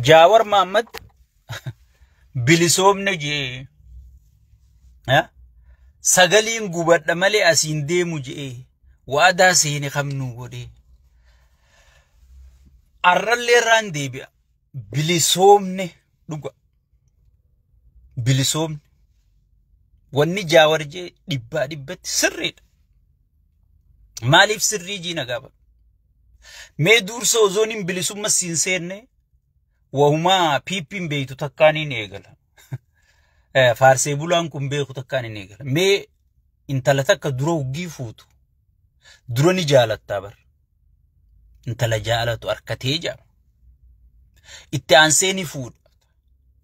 Jawar Muhammad bilisoomne jee sagaliin gubadha malee asiin deemu jee waadaa seene kamnu godhe arrallee irraan deebi'a bilisoomne dhuga bilisoomne wanni Jawar jee dhibbaa dhibbatti sirriidha. Maaliif sirrii jiina gaba mee dursa ozooniin bilisumma siin seenne wahuma piippiin beeytu takkaaniin eegala. Faarsee bulaan kun beeku takkaaniin eegala. Mee intala takka dura uggii fuutu dura ni jaalattaa bar intala jaalatu arkatee jaama itti aansee ni fuudha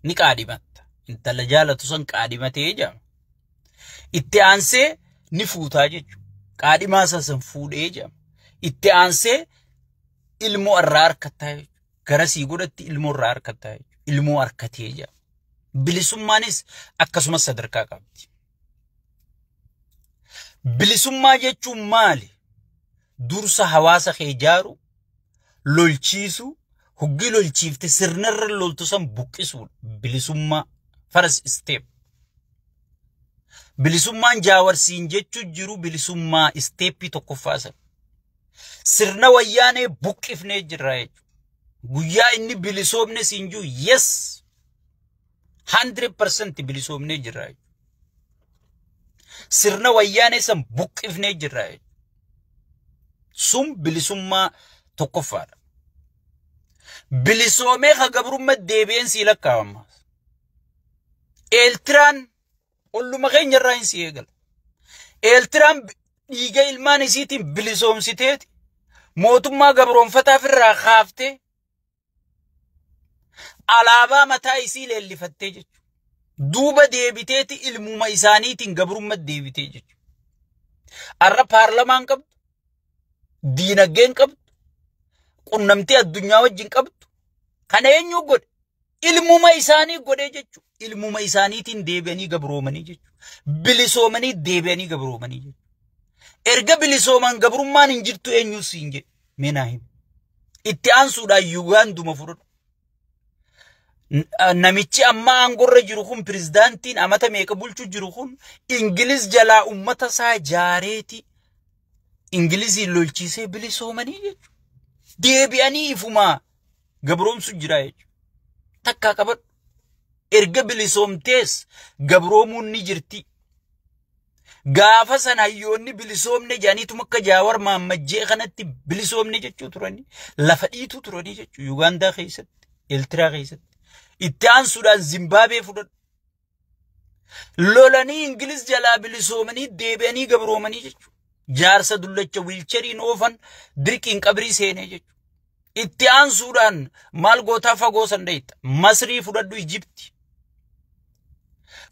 ni qaadhimatta intala jaalatu san qaadhimatee jaama itti aansee ni fuutaa jechuudha. Qaadhimaa san fuudhee jaama itti aansee ilmoo irraa harkataa gara sii godhatti ilmoo irraa harkataa ilmoo harkatee jaama. Bilisummaanis akkasumas sadarkaa qabdi. Bilisummaa jechuun maali? Dursa hawaasa kee ijaaru, lolchiisu, hoggi lolchiifte sirnarra loltu san buqqisuudha. Bilisummaa first step. Bilisummaan Jaawarsiin jechuun jiru bilisummaa steepii tokkoffaa san. Sirna wayyaanee buqqifnee jirra jechuudha. Guyyaa inni bilisoomne siin jiru yes 100% bilisoomne jirra jechuudha. Sirna wayyaanee san buqqifnee jirra jechuudha. Sun bilisummaa tokkoffaadha. Bilisoomee hagabrummaa deebi'een sii lakkaawama. Eeltiraan olluma keenya irraa hin si eegala. Eeltiraan dhiiga ilmaan isiitiin bilisoomsiteeti mootummaa gabroonfataaf irraa kaaftee alaabaa mataa isii leellifattee jechuudha. Duuba deebiteeti ilmuma isaaniitiin gabrummaa deebitee jechuudha. Arra paarlamaan qabdu, diinagdeen qabdu, qunnamtii addunyaa wajjin qabdu. Kana eenyu godhe? Ilmuma isaanii godhee jechuudha. Ilmuma isaaniitiin deebi'anii gabroomanii jechuudha. Bilisoomanii deebi'anii gabroomanii jechuudha. Erga bilisooman gabrummaan hin jirtu eenyu siin jedhe meenaa himu. Itti aansuudhaan Yugaanduma fudhadhu. Namichi amma aangorra jiru kun pirezidaantiin amata meeqa bulchuu jiru kun Ingiliz jalaa ummata isaa jaareeti Ingiliziin lolchiisee bilisoomanii jechuudha. Deebi'anii ifumaa gabroomsu jira jechuudha. Takkaa qabadhu. Erga bilisoomtees gabroomuun ni jirti. Gaafa sana hayyoonni bilisoomne jaaniituma akka Jaawar Maammadjee kanatti bilisoomne jechuu turani. Lafa dhiitu turani jechuu Yugaandaa keessatti, Eeltiraa keessatti. Itti aansuudhaan Zimbaabuwee fudhadhu. Lolanii Ingiliz jalaa bilisoomanii deebi'anii gabroomanii jechuudha. Jaarsa dullacha wiilcheriin oofan dirqiin qabrii seenee jechuudha. Itti aansuudhaan maal gootaa fagoo sandeetta. Masrii fudhadhu Ijipti.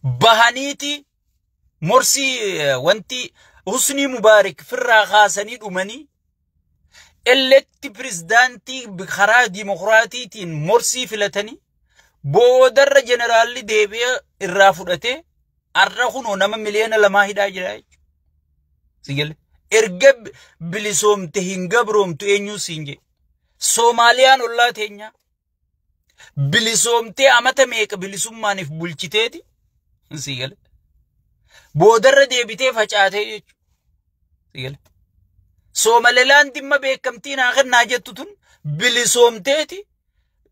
Bahaniiti morsii wanti Husnii Mubaarak firraa kaasanii dhumanii elekti pirezidaantii karaa dimokiraatiitiin morsii filatanii boodarra jeneraalli deebi'ee irraa fudhatee arra kunoo nama miliyoona 2 hidhaa jira jechuudha. Sigale erga bilisoomte hin gabroomtu eenyu siin jedhe. Soomaaliyaan ollaa teenya bilisoomtee amata meeqa bilisummaaniif bulchiteeti. Sigale boodarra deebitee facaatee jechuudha. Sigale Soomalilaan dhimma beekamtiin haa kennaa jettu tun bilisoomteeti.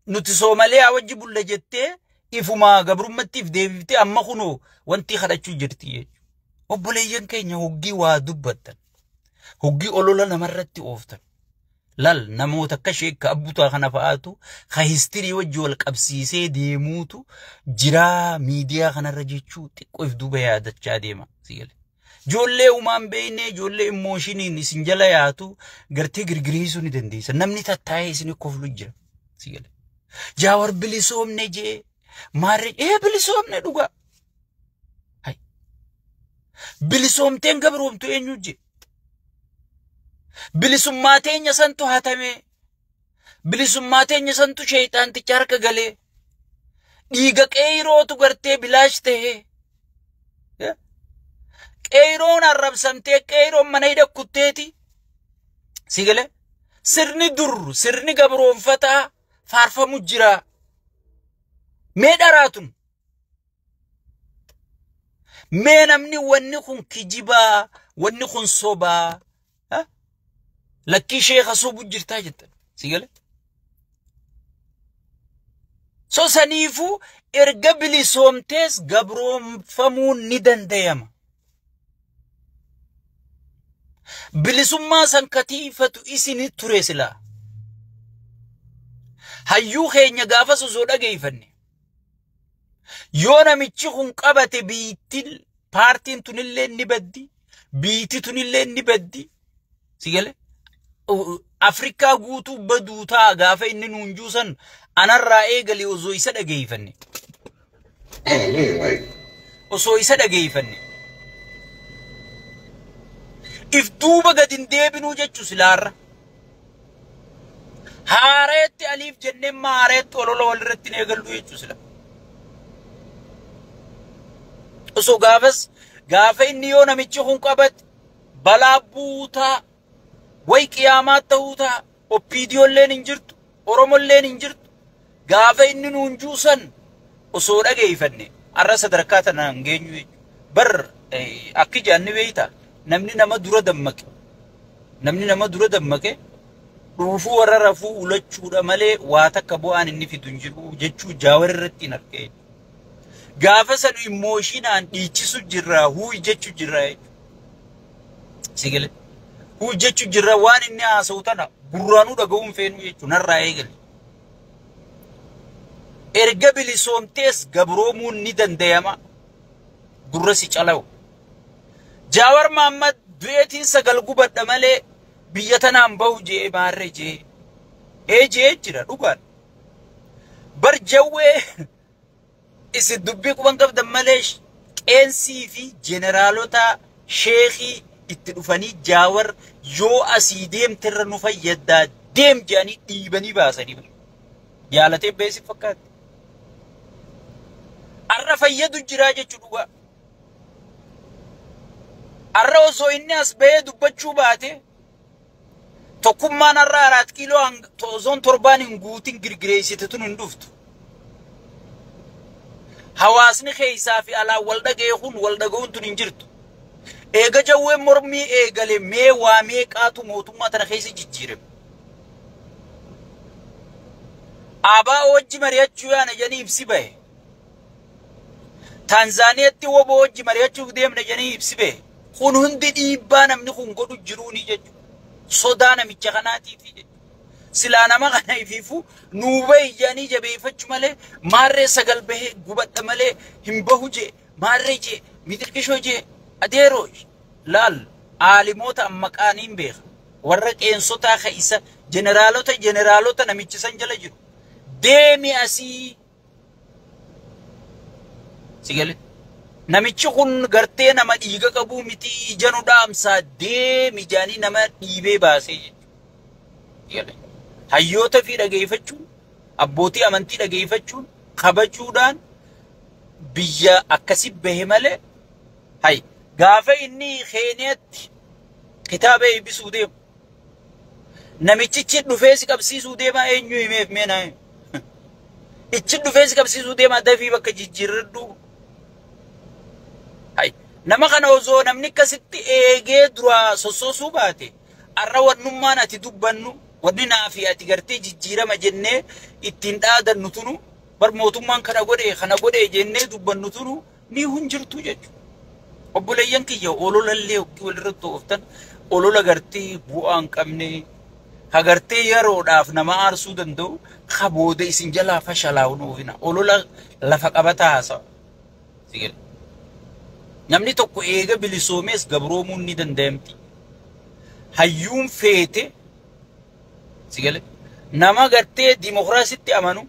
Nuti Soomaliyaa wajji bulla jettee ifumaa gabrummaattiif deebitee amma kunoo wanti kadhachuu jirti jechuudha. Obboleeyyan keenya hoggii waa dubbattan. Hoggii olola namarratti ooftan. Lal namoota akka sheekka abbutaa kana fa'aatu ka histirii wajji wal qabsiisee deemuutu jira miidiyaa kanarra jechuu xiqqoo if duuba yaadachaa deema. Sigale ijoollee uumaan beekne ijoollee immooshiiniin isin jala yaatu gartee girgiriisuu ni dandeessa. Namni tattaa'ee isin koflu jira. Sigale Jaawar bilisoomne jee maarree bilisoomne dhugaa. Bilisoomteen gabroomtu eenyu jee. Bilisummaa teenya santu hatame. Bilisummaa teenya santu sheeyxaanticha harka galee. Dhiiga qeeyrootu gartee bilaash ta'ee. Qeyroon arrabsamtee qeyroon mana hidhakutteeti. Sigale sirni dur sirni gabroonfataa faarfamu jira. mee dharaatun mee namni wanni kun kijibaa wanni kun sobaa lakkii sheekha sobu jirtaa jettan si gale so saniifu erga bilisoomtees gabroomfamuun ni dandayama bilisummaa san katiifatu isini ture silaa hayyuu keenya gaafa osoo dhageeffanne yoo namichi kun qabate biitil paartiin tunillee ni baddi biiti tunillee ni baddi si gale Afrikaa guutuu baduu taa gaafa inni nuun juusan anarraa eegalee osoo isa dhageeffanne osoo isa dhageeffanne if duuba gadin deebinuu jechuu silaarra haareetti aliif jennee maareetti olola walirratti eegallu jechuu sila osoo gaafa inni yoo namichi kun qabate balaa buutaa way qiyaamaa ta'uu ta'a oppiidiyoolleen hin jirtu oromolleen hin jirtu gaafa inni nuun juusan osoo dhageeffanne arra sadarkaa tanaan geenyu jechuudha bar akki jaanni beeyta namni nama dura dammaqe dhuufuu warra rafuu ulachuudha malee waa takka bu'aan inni fidu hin jiru jechuu jaawar irratti hin argee gaafa san emooshinaan dhiichisu jirraa huu jechuu jirraa jechuudha si gale huu jechuu jirraa waan inni haasa'u tana burraanuu dhaga'uun feenu jechuudha narraa eegale erga bilisoomtees gabroomuun ni dandayama gurra si calawu Jawar Muhammad du'eetiin sagal gubadha malee biyya tanaan bahu jee maarre jee jira dhugaan bar jawwee isin dubbii quban qabdan malee qeensii fi jeneraalota sheekii itti dhufanii Jawar yoo asii deemterra nu fayyaddaa deem jedhanii dhiibanii baasanii yaalatee beesi fakkaatti arra fayyadu jiraa jechuu dhugaa arra osoo inni as bahee dubbachuu baate tokkummaan arra 4 kiiloo tozoon torbaan hin guutin girgireessite tun hin dhuftu hawaasni keessaa fi alaa wal dhaga'uun tun hin jirtu eega jawween mormii eegale mee waa meeqaatu mootummaa tana keessa jijjiirame abaa wajji mari'achuu yaana jedhanii ibsi bahe Tanzaaniyaatti wobo wajji mari'achuuf deemne jedhanii ibsi bahe kun hundi dhiibbaa namni kun godhu jiruuni jechuudha sodaa namicha kanaatiif jechuudha silaa nama kana ifiifu nuuba ijanii jabeeffachuu malee maarree sagal bahee gubadha malee hin bahu jee maarree jee mitirkishoo jee adeeroo laal aalimoota ammaqaaniin beeka warra qeensotaa keessa jeneraalota namichi san jala jiru deemi asii sigale namichi kun gartee nama dhiiga qabu miti ijanu dhaamsaa deemi jaanii nama dhiibee baasee jechuudha hayyoota fi dhageeffachuun abbootii amantii dhageeffachuun kabajuudhaan biyya akkasi bahe malee hay gaafa inni Keeniyaatti kitaaba eebbisuu deemu namichichi dhufeesi qabsiisuu deema eenyu himeef meenaa ichi dhufeesi qabsiisuu deema dafii bakka jijjiirradhu hay nama kana osoo namni akkasitti eegee dura sossoosuu baate arra wannummaan ati dubbannu wanni naafi ati gartee jijjiirama jennee ittiin dhaadannu tunu bar mootummaan kana godhe jennee dubbannu tunu ni hunjirtu jechuudha obboleeyyan kiyya ololallee walirratti ooftan olola gartee bu'aan qabne hagartee yeroodhaaf nama aarsuu danda'u kabooda isin jalaa fashalaa'uun oofina olola lafa qabataa haasawa sigale namni tokko eega bilisoomees gabroomuun ni danda'amti hayyuun feete sigale nama gartee dimokiraasitti amanu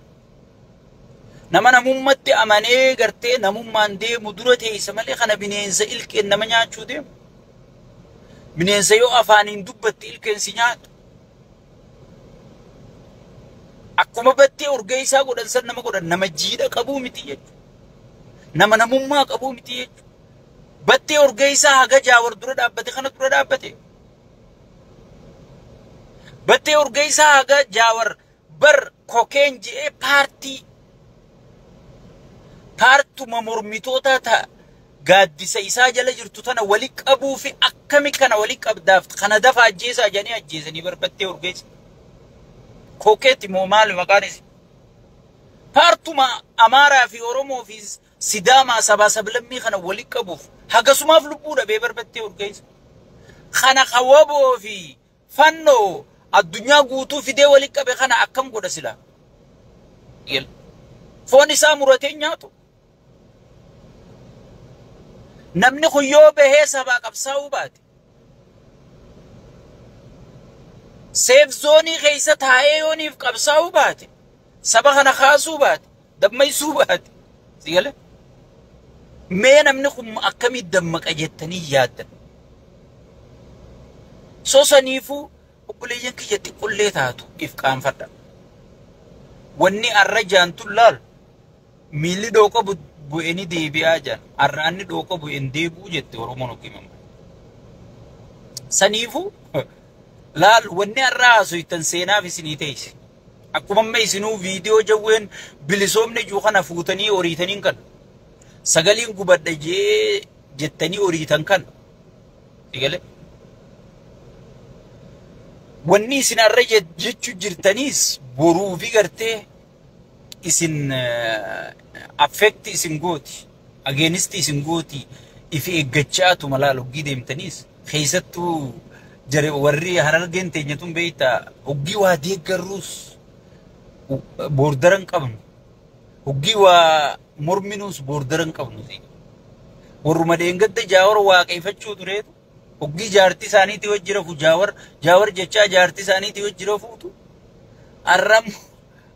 nama namummatti amanee gartee namummaan deemu dura teessa malee kana bineensa ilkeen nama nyaachuu deemu bineensa yoo afaaniin dubbatti ilkeen si nyaatu akkuma battee urgee isaa godhan san nama godhan nama jiidha qabuu miti jechuudha nama namummaa qabuu miti jechuudha battee urgee isaa haga Jaawar dura dhaabbate kana dura dhaabbate battee urgee isaa haga Jaawar bar kokeen je'ee paartii paartuma mormitoota ta gaaddisa isaa jala jirtu tana wali qabuu fi akkami kana wali qabdaaf kana dafa ajjeesaa janii ajjeesanii barbattee urgeessi. Kokeeti moo maali maqaanis? Paartuma Amaaraa fi Oromoo fi Sidaamaa sabaa sablammii kana wali qabuuf hagasumaaf lubbuu dhabee barbattee urgeessi. Kana qawwaboo fi fannoo addunyaa guutuu fidee wali qabe kana akkam godha sila? Foon isaa muratee nyaatu. Namni kuyyoo bahee sabaa qabsaa'uu baate. Seef zoonii keessa taa'ee yooniif qabsaa'uu baate. Saba kana kaasuu baate. Dammaysuu baate. Sigale? Mee namni kun akkamii dammaqa jettanii yaaddan? Sosaniifuu obboleeyyan kiyyatti qullee taatu if qaanfadha. Wanni arra jaantun laal miilli dhooqa bu'eni deebi'aa jiran arraanni dhooqa bu'en deebi'uu jette Oromoon hokimamu. Saniifuu laal wanni arraa haasoftan seenaaf isinii teessi. Akkuma amma isinuu viidiyoo jawween bilisoomne juu kana fuutanii horiitaniin kan sagaliin gubadha jettanii horiitan kan. Digale? Wanni isin arra jechuu jirtaniis boruu fi gartee isin affekti isin gooti agenisti isin gooti ifi eeggachaatu malaa loggii deemtaniis keessattuu jare warri Harargeen teenyatuun beeyta hoggii waa deeggarruus boordaran qabnu hoggii waa morminuus boordaran qabnu warruma dheengadda jaawar waaqeeffachuu tureetu hoggii jaartii isaaniitii wajjira fu jaawar jechaa jaartii isaaniitii wajjira fuutu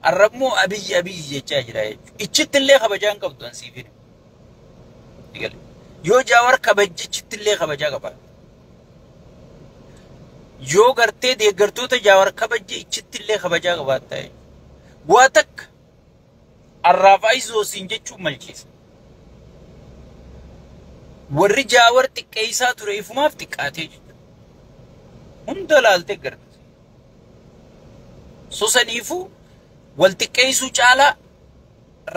arrabmoo abiyyi jechaa jira jechuudha. Ichitti illee kabajaan qabdu ansiifin. Yoo jaawar kabajji ichitti illee kabajaa qabaata. Yoo gartee deeggartoota jaawar kabajji ichitti illee kabajaa qabaata. Waa takka arraaf ayizoosiin jechuun malchiisa. Warri jaawar xiqqeessaa ture ifumaaf xiqqaatee jechuudha. Hunda laaltee gargaara. Sosaniifuu wal xiqqeessuu caalaa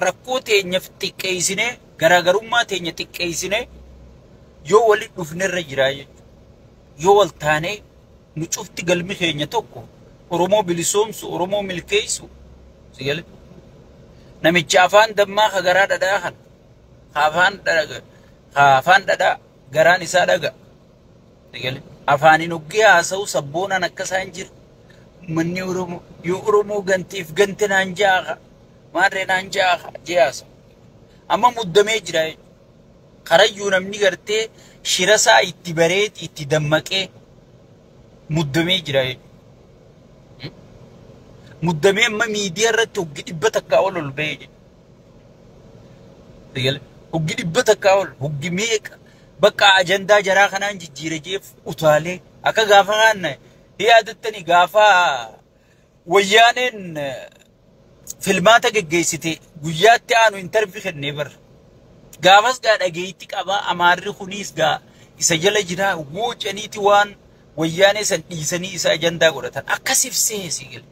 rakkoo teenyaaf xiqqeessinee garaagarummaa teenya xiqqeessinee yoo walitti dhufnerra jiraa jechuudha. Yoo wal taanee nu cufti galmi keenya tokko Oromoo bilisoomsu Oromoo milkeessu sigale. Namicha afaan dammaa ka garaa dhadhaa kan afaan dhadhaa garaan isaa dhaga sigale. Afaaniin hoggee haasa'u sabboonaan akkasaan jiru. Manni Oromoo yoo Oromoo gantiif gante naan jaaqa maarree naan jaaqa jeyaasa amma muddamee jira karayyuu namni gartee shirasaa itti bareeti itti dammaqee muddamee jira muddamee amma miidiyaa irratti hoggi dhibba takkaa ol ba'ee jira hoggi dhibba takkaa ol hoggi meeqa bakka ajandaa jaraa kanaan jijjiire jeef utaalee akka gaafa kaanna yaadattanii gaafa wayyaaneen filmaata geggeessite guyyaatti aanu interview kennee bar gaafas gaa dhageetti qabaa amaarri kunis gaa isa jala jira wuucaniiti waan wayyaanee san dhiisanii isa ajandaa godhatan akkasiif seesi gale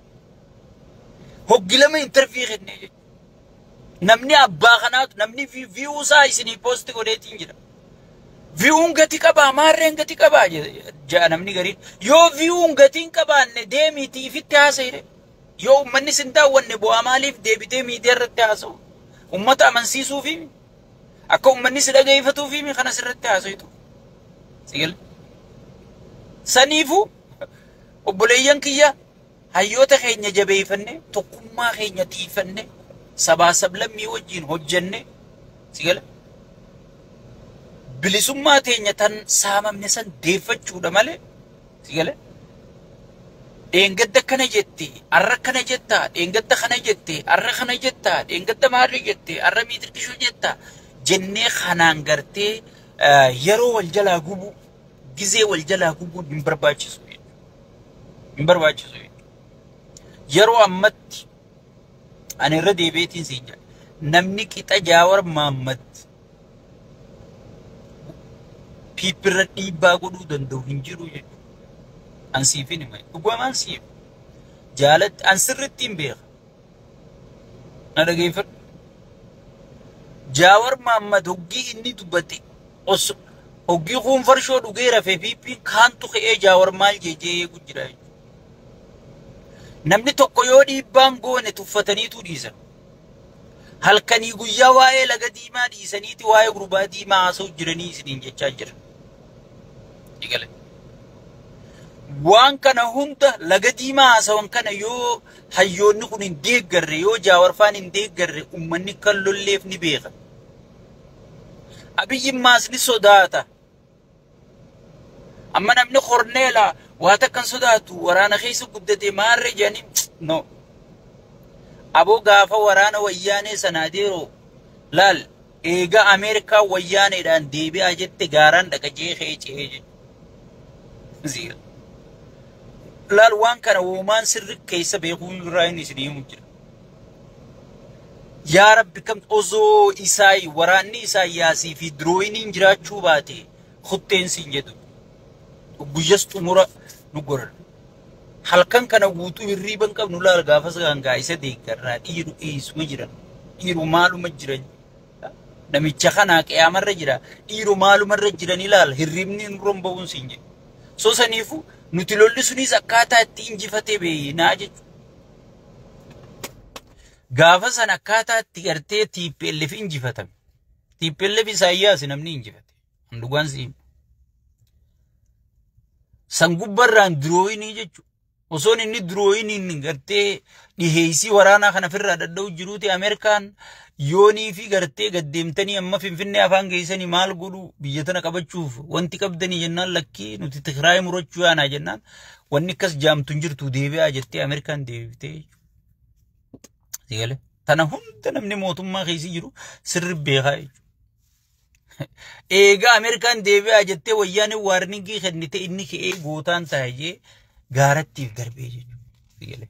hoggi lama interview kennee namni abbaa kanaatu namni view isaa isinii post godheetiin jira. Viewun gati qaba maarreen gati qaba jaa namni gariin yoo viewun gatiin qabaanne deemiti ifitti haasa'e yoo ummanni sin daawwanne bu'aa maaliif deebitee miidiyaa irratti haasa'u ummata amansiisuufi akka ummanni si dhaggeeffatuufi kana sirratti haasa'u sigal saniifu obboleeyyan kiyya hayyoota keenya jabeeffanne tokkummaa keenya tiifanne sabaa sablammii wajjin hojjenne sigal bilisummaa teenya tan saamamne san deeffachuudha malee sigale dheengadda kana jette arra kana jetta dheengadda kana jette arra kana jetta dheengadda maarri jette arra miitirkishuu jetta jennee kanaan gartee yeroo wal jalaa gubu gizee wal jalaa gubu hin barbaachisu yeroo ammatti ani irra deebiitiin siin jedha namni qixa Jaawar Mahammad piipirra dhiibbaa godhuu danda'u hin jiru jechuudha. Ansiifin hima dhugumaan siif jaalatti, ansirritti hin beeka. Na dhageeffadhu. Jaawar Muhammad hoggii inni dubbate os hoggii kun farshoo dhugee rafee fi kaantu ka'ee Jaawar maal jeejee gujjira. Namni tokko yoo dhiibbaan goone tuffataniitu dhiisan. Halkanii guyyaa waa'ee laga diimaa dhiisaniiti waa'ee gurbaa diimaa haasa'u jiranii isiniin jechaa jira. Digale. Waan kana hunda laga diimaa haasa'an kana yoo hayyoonni kun hin deeggarre yoo Jaawar faan hin deeggarre ummanni kan lolleef ni beeka. Abiyyin maasni sodaata. Amma namni Korneelaa waa takkan sodaatu waraana keessa guddate maarre jedhanii no. Aboo gaafa waraana wayyaanee sanaadeeroo laal eega Ameerikaa wayyaaneedhaan deebi'aa jette gaaraan dhaqajee ce'ee jechuudha. Laal waan kana uumaan sirri keessa beekuun irraa inni isin himu jira. Yaa Rabbi kam osoo Isaayi waraanni Isaayyaasii fi Dirooyiniin jiraachuu baate kutteensiin jedhu. Guyyaas xumura nu goran. Halkan kana guutuu hirriiban qabnu laal gaafas gangaa isa deeggarraa dhiiru dhiisuma jiran. Dhiiru maaluma jiran. Namicha kanaa qiyaamarra jira. Dhiiru maalumarra jiran ilaal hirriibni nu romba'uun siin jedhu. So saniifu nuti lolli sunis akkaataa itti injifatee beeyinaa jechuudha. Gaafa san akkaataa itti gartee TPLF injifatame. TPLF Isaayyaas namni injifate. Handugaan siin. Sangubbarraan Dirooyinii jechuudha. Osoon inni Dirooyiniin gartee dhiheessii waraanaa kana firraa dadda'u jiruuti Ameerikaan yoonii fi gartee gaddeemtanii amma Finfinnee afaan geessanii maal godhu biyya tana qabachuuf wanti qabdanii jennaan lakkii nuti Tigraay murachuu yaanaa jennaan wanni akkas jaamtu hin jirtu deebi'aa jettee Ameerikaan deebitee jechuudha. Tana hunda namni mootummaa keessa jiru sirri beekaa jechuudha. Eega Ameerikaan deebi'aa jettee wayyaanee waarningii kennite inni ka'ee gootaan taa'ee gaarattiif darbee jechuudha.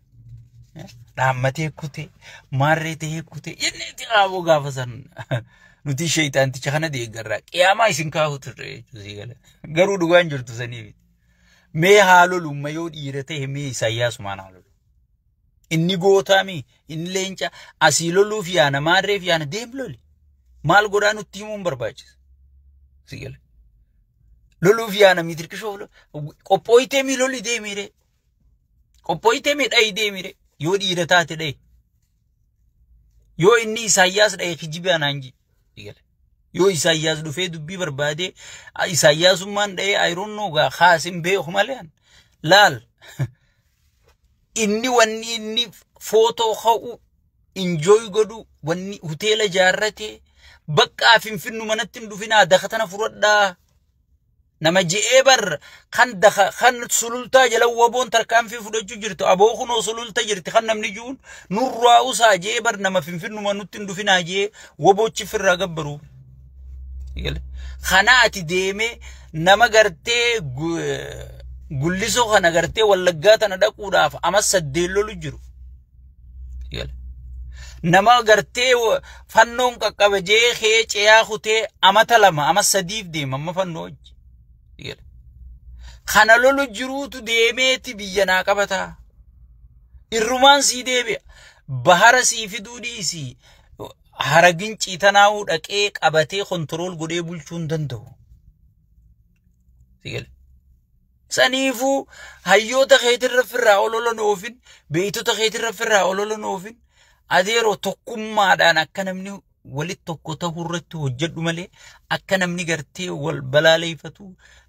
Dhaammatee kutee maarree ta'ee kutee jenneeti qaaboo gaafa san nuti sheeytaanticha kana deeggarraa qiyaamaa isin kaa'u turre jechuudha. Garuu dhugaan jirtu saniif. Mee haalolumma yoo dhiira ta'e mee Isaayyaasumaan haalolu. Inni gootaami inni leenca asii loluuf yaana maarreef yaana deem loli. Maal godhaa nutti himuun barbaachisa. Sigale. Loluuf yaana mitirkishoo qophooyitee mi loli deemire. Qophooyitee mi dhayi deemire. Yoo dhiira taate dhayi. Yoo inni Isaayyaas dhayi kijibe anaanji. Sigale. Yoo Isaayyaas dhufee dubbii barbaade Isaayyaasummaan dhayi ayroonnoo gaa khaasin beeku malee laal. Inni wanni inni footoo ka'u enjoy godhu wanni hoteela jaarrate bakka Finfinnu manatti hin dhufinaa dakatana furadhaa nama je'ee bar kan sulultaa jala waboon tarkaanfii fudhachuu jirtu aboo kunoo sululta jirti kan namni juun nurraa usaa je'ee bar nama Finfinnu manutti hin dhufinaa je'ee waboochi firraa gabbaru. Kana ati deemee nama gartee gullisoo kana gartee wallaggaa tana dhaquudhaaf amas saddeen lolu jiru. Nama gartee fannoon qaqqabajee kee ceeyaa kutee amata lama amas sadiif deema amma fannoo hojii. Kana lolu jiruutu deemeeti biyya naa qabataa. Irrumaan sii deebi'a. Bahara sii fiduu dhiisii haragin ciitanaa'uu dhaqee qabatee kontirool godhee bulchuu hin danda'u. Saniifu hayyoota keetirra firraa ololan oofin beeytota keetirra firraa ololan oofin adeeroo tokkummaadhaan akka namni walit tokko ta'uu irratti hojjedhu malee akka namni gartee wal balaaleeffatu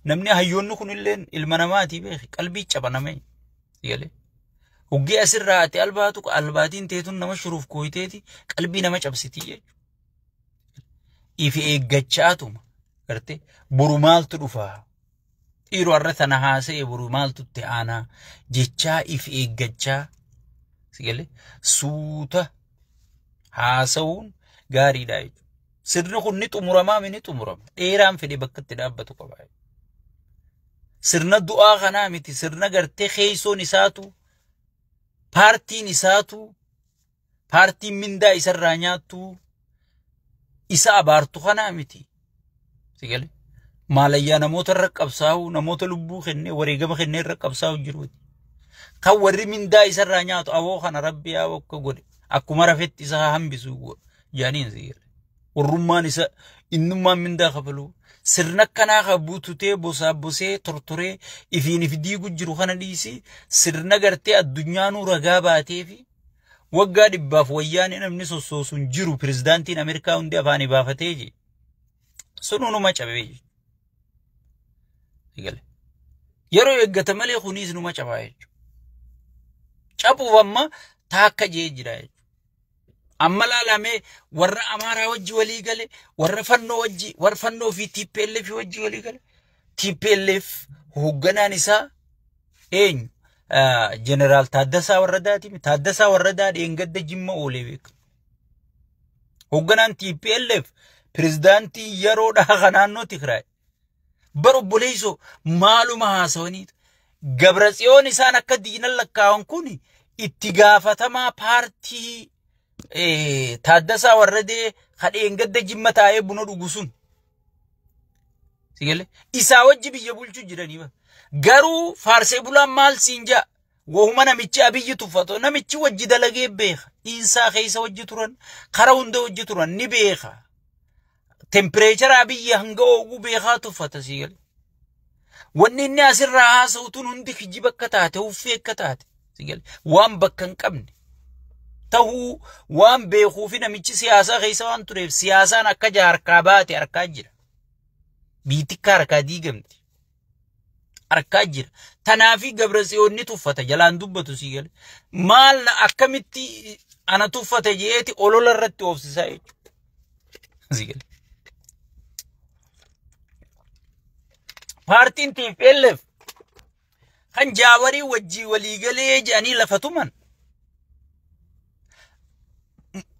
namni hayyoonni kunillee ilma namaati beeki qalbii cabaname yale hoggee asirraa ati albaatu albaatiin teetun nama shuruuf kooyiteeti qalbii nama cabsiti jechuudha. Ifi eeggachaatuma gartee boru maaltu dhufaa. Dhiiroo har'a tana haasa'e boru maaltu itti aanaa jechaa if eeggachaa sigale suuta haasa'uun gaariidha jechuudha. Sirni kun ni xumuramaa ni xumurama. Dheeraan fedhe bakka itti dhaabbatu qaba. Sirna du'aa kanaa miti sirna gartee keeysoon isaatu paartiin isaatu paartiin mindaa isarraa nyaattu isa abaartu kanaa miti sigale. Maalayyaa namoota irra qabsaa'u namoota lubbuu kennee wareegama kennee irra qabsaa'u jiruuti. Kan warri mindaa isarraa nyaatu awoo kana rabbi yaa bakka godhe akkuma rafetti isa hambisu jaaniin sigale. warrummaan isa innummaan mindaa kafalu sirna kanaa qabuututee bosaa bosee tortoree ifiin if diigu jiru kana dhiisi sirna gartee addunyaanuu ragaa baatee fi waggaa dhibbaaf wayyaanee namni sossoosuun jiru pirezidaantiin Ameerikaa hundi afaanii baafatee je sunuma cabee je yeroo eeggata malee kuniis numa cabaa jechuudha cabuuf amma taakka jee jira jechuudha amma laalamee warra Amaaraa wajji walii gale warra fannoo wajji warra fannoo fi TPLF wajji walii gale TPLF hoogganaan isaa eenyu General Taaddasaa Warradaa dheengadda Jimma oolee beeka hoogganaan TPLF pirezidaantii yeroodhaa kan naannoo Tigraay bara obboleessoo maaluma haasawaniitu Gabratsiyoon isaan akka diinan lakkaa'an kun itti gaafatamaa paartii Taaddasaa Warradee dheengadda Jimma taa'ee buna dhugu sun sigale isaa wajji biyya bulchuu jiranii ba garuu faarsee bulaan maal siinja wahuma namichi abiyyi tuffato namichi wajji dalagee beeka isaa keessa wajji turan kara hunda wajji turan ni beeka temperature abiyyi hanga ooguu beekaa tuffata sigale wanni inni asirraa haasa'utuun hundi kijiba akka taate uffee akka taate sigale waan bakka hin qabne ta'uu waan beekuu fi namichi siyaasaa keessa waan tureef siyaasaan akka jaarkaa baate harkaa jira biitikka harkaa diigamti harkaa jira tanaafi Gabratsiyoonni tuffata jalaan dubbatu sigale maal na akkamitti ana tuffata jeeti olola irratti oofsisaa jechuudha sigale paartiin TPLF kan Jaawarii wajjii walii galee jedhanii lafatuman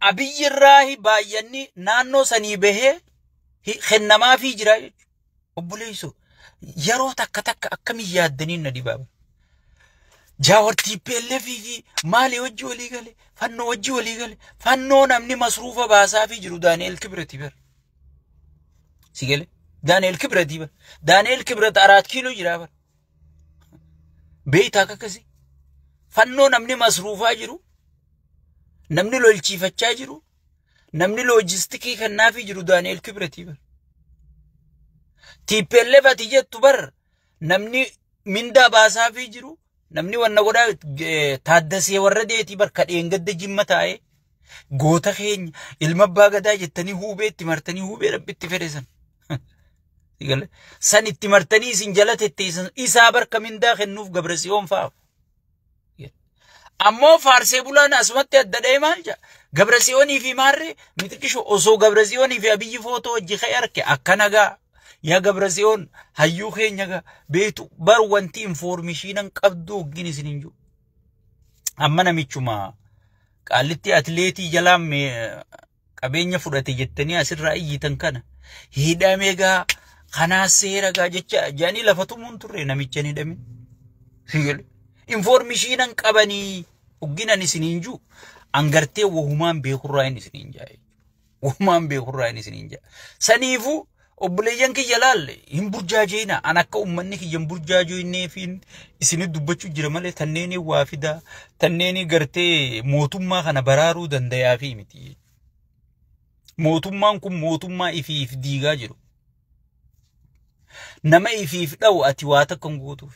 Abiyyi irraa baay'anni naannoo sanii bahee kennamaa fi jira jechuudha obboleessoo yeroo takka akkamiin yaaddaniin na dibaaba Jaawar TPLF fi maali wajji walii gale fannoo wajji walii gale fannoo namni masruufa baasaa fi jiru Daani'el Kibrati bar sigale Daani'el Kibrati bar Daani'el Kibrat 4 kiiloo jira bar beeytaa akkasii fannoo namni masruufaa jiru namni lolchiifachaa jiru namni loojistikii kannaafi jiru Daani'el Kibrati bar TPLF ati jettu bar namni mindaa baasaa fi jiru namni wanna godhaa Taaddasee Warradeeti bar dheengadda Jimma taa'ee goota keenya ilma abbaa gadaa jettanii huubeetti martanii huubee rabbitti fedhesan san itti martanii isin jala tetteessan isaa barka mindaa kennuuf Gabratsiyoon fa'aaf ammoo faarsee bulaan asumatti adda dha'ee maal jaa Gabratsiyoonii fi maarree mitiqisho osoo Gabratsiyoonii fi Abiyyi footoo wajji ka'e arke akka nagaa yaa Gabratsiyoon hayyuu keenya gaa beetu bar wanti informeeshiinan qabdu hoggin isin hin jiru amma namichuma qaallitti atleetii jalaan qabeenya fudhate jettanii asirraa iyyitan kana hidhamee gaa kanaa seera gaa jecha jaanii lafatumuun turre namicha ni hidhame sigale informeeshiinan qabanii hogginan isin hin jiru angartee wahumaan beekurraa hin isin hin jaa wahumaan beekurraa hin isin hin jaa saniifuu obboleeyyan kiyya laalle hin burjaajeena an akka ummanni kiyya hin burjaajoonneefiin isinit dubbachuu jira malee tanneeni waa fidaa tanneeni gartee mootummaa kana baraaruu dandayaa fi miti mootummaan kun mootummaa ifiif diigaa jiru nama ifiif dha'u ati waa takka hin gootuuf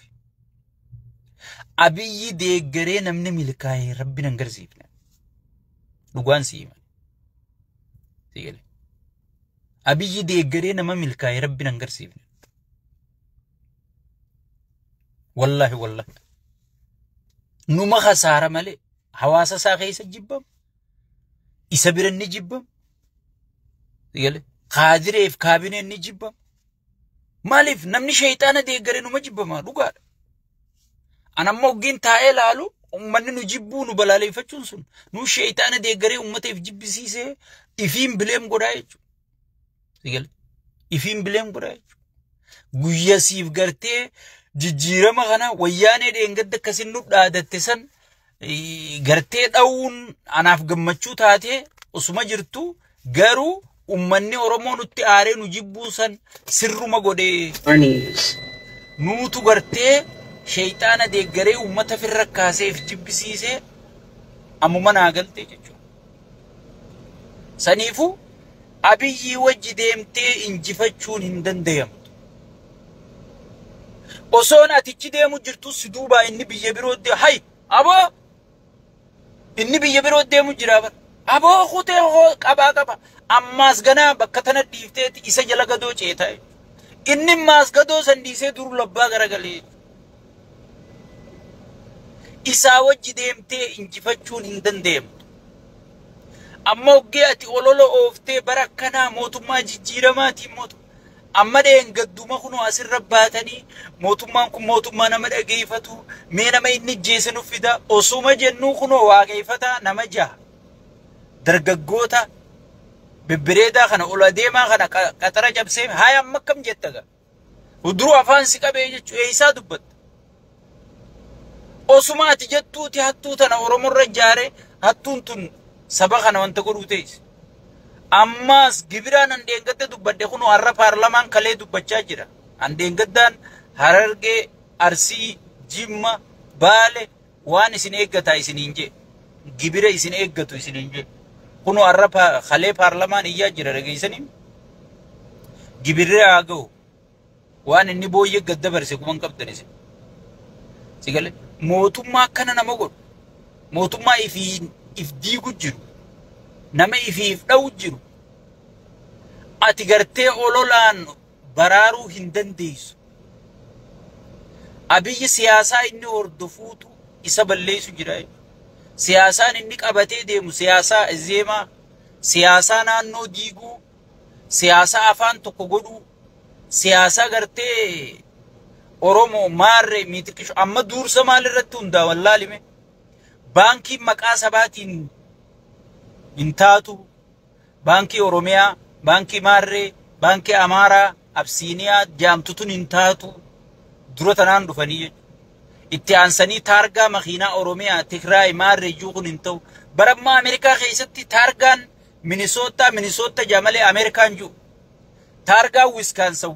Abiyyi deeggaree namni milkaa'ee rabbi nan garsiifne dhugaan siima sigale Abiyyi deeggaree nama milkaa'ee rabbi nan garsiifne wallahi numa khasaara malee hawaasa isaa keessa jibbam isa bira ni jibbam sigale qaadireef kaabineen ni jibbam maaliif namni shayxaana deeggaree numa jibbama dhugaadha anamma hoggin taa'ee laalu ummanni nu jibbuu nu balaaleffachuun sun nu shayxaana deeggaree ummateef jibbisiisee ifiin bileem godhaa jechuudha sigale ifiin bileem godhaa jechuudha guyya siif gartee jijjiirama kana wayyaanee dheengadda akkasin nu dhaadatte san gartee dha'uun anaaf gammachuu taatee osuma jirtu garuu ummanni Oromoo nutti aaree nu jibbuu san sirruma godhee nuutu gartee shayxaana deeggaree ummata firra kaaseef jibbisiisee ammuma naa galtee jechuudha saniifuu Abiyyi wajji deemtee injifachuun hin danda'amtu. Osoon atichi deemu jirtu si duuba inni biyya biroo hay aboo inni biyya biroo deemu jira bar aboo kutee qaba ammaas ganaa bakka tana dhiifteeti isa jala gadoo ceetaa inni maas gadoo san dhiisee dur labbaa garagalee isaa wajji deemtee injifachuun hin danda'amtu. Amma oggee ati ololo ooftee barakkanaa mootummaa jijjiiramaatii amma dheengadduma kunoo asirra baatanii mootummaan kun mootummaa nama dhageeffatu mee nama inni jeesanu fida osuma jennuu kunoo waaqeeffataa nama jaha dargaggoota bibbireedaa kana ol adeemaa kana qaxara cabsee haa amma akkam jettaga uduruu afaan si qabee jechuu eeysaa dubbatta osuma ati jettuuti hattuu tana oromorra jaare hattuun tun saba kana wanta godhuu teessi. Ammas gibiraan andeengadda dubbadde kunu har'a paarlamaan kalee dubbachaa jira. Andeengaddaan Harargee, Arsii, Jimma, Baale waan isin eeggataa isiniin jee. Gibira isin eeggatu isiniin jee. Kunu har'a kalee paarlamaan iyyaa jira dhageessanii. Gibirri haa ga'u. Waan inni booyyee gadda barse kuman qabdan isin. Sigale mootummaa akkana nama godhu. Mootummaa if diigu jiru. Nama ifiif dha'u jiru. Ati gartee ololaan baraaruu hin dandeessu. Abiyyi siyaasaa inni hordofuutu isa balleessu jira. Siyaasaan inni qabatee deemu siyaasaa ezeemaa, siyaasaa naannoo diiguu, siyaasaa afaan tokko godhuu, siyaasaa gartee Oromoo maarree miitikishu amma duursa maalirratti hundaa wallaalime. Baankiin maqaa sabaatiin hin taatu. Baankii Oromiyaa, baankii Maarree, baankii Amaaraa, Absiiniyaa jaamtutun hin taatu. Dura tanaan dhufanii itti aansanii taargaa makiinaa Oromiyaa, Tigraay, Maarree juuqun hin ta'u. Barammaa Ameerikaa keessatti taargaan Minisoota jaamalee Ameerikaan jiru. Taargaan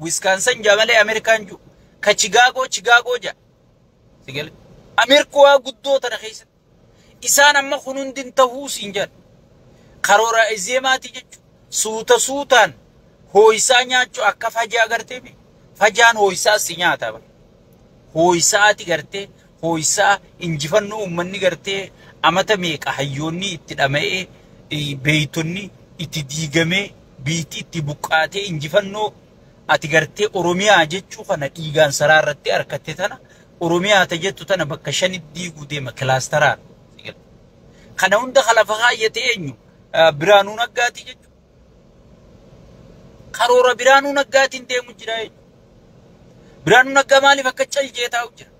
Wiskaansan jaamalee Ameerikaan jiru. Ka Chigaagoo ja. Ameerikuwaa guddoo tana keessatti. Isaan amma kun hundin ta'uu siin jedha. Karoora ezeemaati jechuudha. Suutaan hooyisaa nyaachuu akka fajaa agartee fajaan hooyisaa si nyaata bara. Hooyisaati gartee hooyisaa injifannoo uummanni gartee amata meeqa hayyoonni itti dhama'ee beeytonni itti diigamee biitti itti buqqaatee injifannoo ati gartee Oromiyaa jechuu kana dhiigaan saraa irratti harkatte tana Oromiyaa ta jettu tana bakka shanitti diiguu deema kilaasteraan. Kana hunda khalafa kaayyate eenyu Biraanuu Naggaati jechuudha. Karoora Biraanuu Naggaatiin deemu jira jechuudha. Biraanuu Naggaa maaliif akka callee taa'u jira?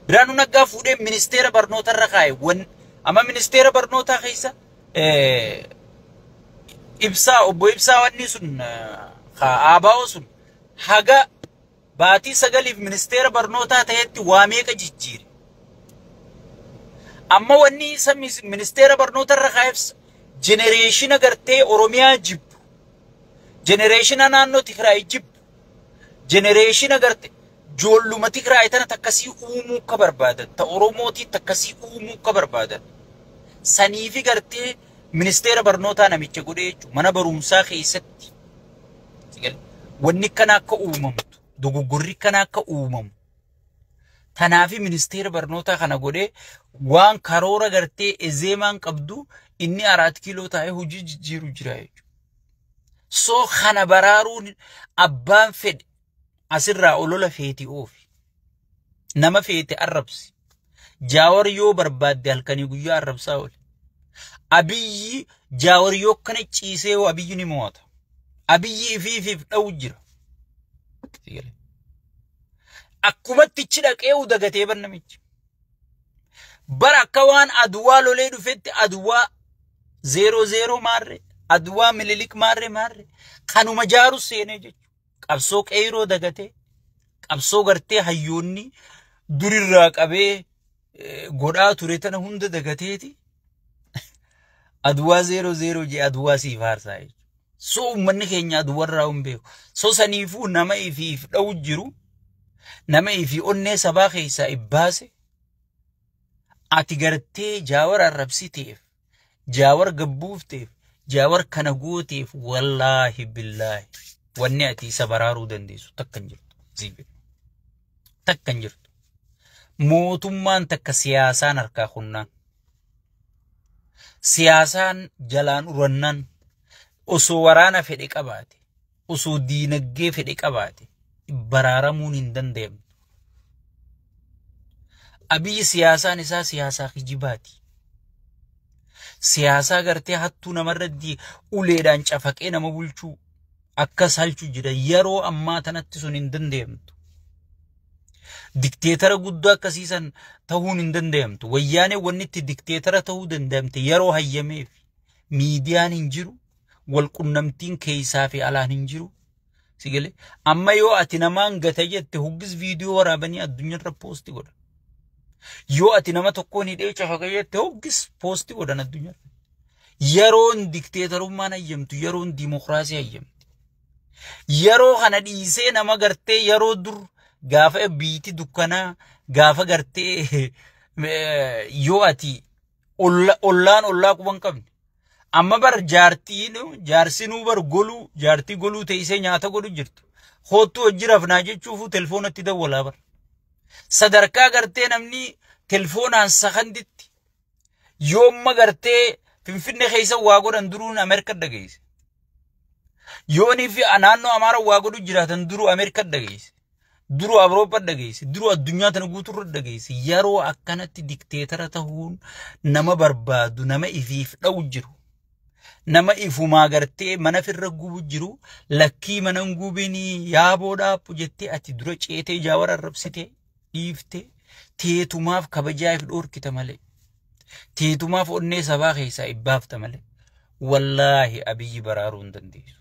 Biraanuu Naggaa fuudhee ministeera barnoota irra kaa'e. Amma ministeera barnootaa keessa obbo Ibsaa wanni sun ABO sun haga baatii 9 ministeera barnootaa ta'etti waa meeqa jijjiire? Amma wanni isa ministeera barnoota irra kaa'e generation agartee Oromiyaa jibbu. Generation naannoo Tigraay jibbu. Generation agartee joolluma Tigraay tana takkasii uumuu ka barbaadan. Ta Oromootii takkasii uumuu ka barbaadan. Saniifi gartee ministeera barnootaa namicha godhee jechuudha. Mana barumsaa keessatti. Wanni kana akka uumamtu. Dogoggorri kana akka uumamu. Tanaafi ministeera barnootaa kana godhee waan karoora gartee ezeemaan qabdu inni 4 kiiloo taa'ee hojii jijjiiru jira jechuudha. So kana baraaruun abbaan fedhe asirraa olola feeti oofi. Nama feete arrabsi. Jaawar yoo barbaadde halkanii guyyaa arrabsaa oole. Abiyyi Jaawar yoo kana ciisee Abiyyi ni mo'ata. Abiyyi ifiif dha'u jira. Akkumatti ichi dhaqee udagatee barnamichi. Bara akka waan Aduwaa lolee dhufetti Aduwaa 00 maarre, Aduwaa Minilik maarre. Kanuma jaaru seenee jechuudha. Qabsoo qeyroo dagatee, qabsoo gartee hayyoonni durirraa qabee godhaa ture tana hunda dagateeti. Aduwaa 00 je Aduwaa siif aarsaa jechuudha. So uummanni keenya Aduwarraa hin beeku. So saniifuu nama ifiif dha'u jiru. Nama ifi onnee sabaa keessaa ibbaase ati gartee Jaawar arrabsiteef Jaawar gabbuufteef jaawar kana gooteef wallaahi billaahi wanni ati isa baraaruu dandeessu takkan jirtu ziibe takkan jirtu mootummaan takka siyaasaan harkaa kunnaan siyaasaan jalaan urannaan osoo waraana fedhe qabaate osoo diinagdee fedhe qabaate baraaramuun hin danda'amtu. Abiyyi siyaasaan isaa siyaasaa kijibaati. Siyaasaa gartee hattuu namarratti uleedhaan cafaqee nama bulchuu akkas halchuu jira yeroo ammaa tanatti sun hin danda'amtu. Dikteetara guddaa akkasiisan ta'uun hin danda'amtu. Wayyaanee wanni itti dikteetara ta'uu danda'amte yeroo hayyameef miidiyaan hin jiru wal qunnamtiin keessaa fi alaan hin jiru. Sigale amma yoo ati namaan gata jette hoggis viidiyoo waraabanii addunyaarra poosti godha. Yoo ati nama tokkoon hidhee cafaqa jette hoggis poosti godhan addunyaarra. Yeroon dikteetarummaan hayyamtu yeroon dimokiraasii hayyamti. Yeroo kana dhiisee nama gartee yeroo dur gaafa biiti dukkanaa gaafa gartee yoo ati ollaan ollaa quban qabne. Amma bar jaarsinuu bar goluu jaartii goluu teessee nyaata godhu jirtu. Hoottu hojjiraaf naa jechuufu telefoonatti dawwalaa bar. Sadarkaa gartee namni telefoonaan sakanditti yoomma gartee Finfinnee keessa waa godhan duruun Ameerika dhageesse. Yoonii fi naannoo Amaara waa godhu jiraatan duruu Ameerika dhageesse. Duruu Awurooppaa dhageesse. Duruu addunyaa tana guuturra dhageesse. Yeroo akkanatti dikteetara ta'uun nama barbaadu nama ifiif dha'u jiru. Nama ifumaa gartee mana firra gubu jiru lakkii mana gubinii yaaboodhaaf jettee ati dura ceetee jaawara arrabsitee dhiiftee teetumaaf kabajaaf dhoorkita malee teetumaaf onnee sabaa keessaa ibbaafta malee wallaahi abiyyi baraaruu hin dandeessu.